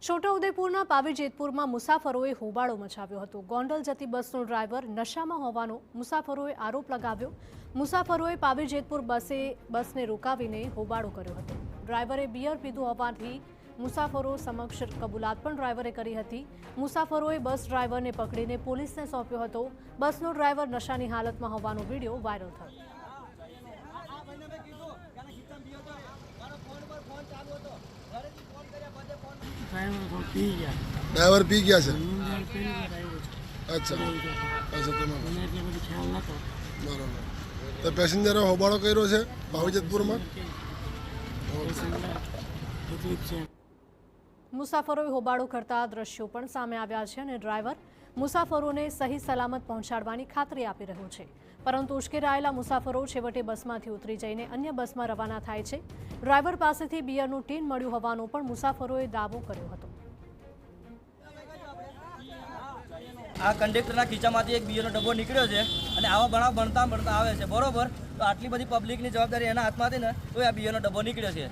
છોટાઉદેપુરના પાવી જેતપુરમાં મુસાફરોએ હોબાળો મચાવ્યો હતો। ગોંડલ જતી બસનો ડ્રાઈવર નશામાં હોવાનો મુસાફરોએ આરોપ લગાવ્યો। મુસાફરોએ પાવી જેતપુર બસને રોકાવીને હોબાળો કર્યો હતો। ડ્રાઈવરે બિયર પીધું હોવાથી મુસાફરો સમક્ષ કબૂલાત પણ ડ્રાઈવરે કરી હતી। મુસાફરોએ બસ ડ્રાઈવરને પકડીને પોલીસને સોંપ્યો હતો। બસનો ડ્રાઈવર નશાની હાલતમાં હોવાનો વિડીયો વાયરલ થયો। ड्राइवर पी गया છે। अच्छा अच्छा બરાબર। તો પેસેન્જરે હોબાળો કર્યો છે પાવી જેતપુરમાં। મુસાફરોએ હોબાળો કરતા દ્રશ્યો પણ સામે આવ્યા છે અને ડ્રાઈવર મુસાફરોને સહી સલામત પહોંચાડવાની ખાતરી આપી રહ્યો છે, પરંતુ ઉશ્કેરાયેલા મુસાફરો છેવટે બસમાંથી ઉતરી જઈને અન્ય બસમાં રવાના થાય છે। ડ્રાઈવર પાસેથી બિયરનું ટીન મળ્યું હોવાનો પણ મુસાફરોએ દાવો કર્યો હતો। આ કંડક્ટરના ખીચામાંથી એક બિયરનો ડબ્બો નીકળ્યો છે અને આવા બનાવ બનતા આવે છે, બરોબર। તો આટલી બધી પબ્લિકની જવાબદારી એના હાથમાં હતી ને તો આ બિયરનો ડબ્બો નીકળ્યો છે।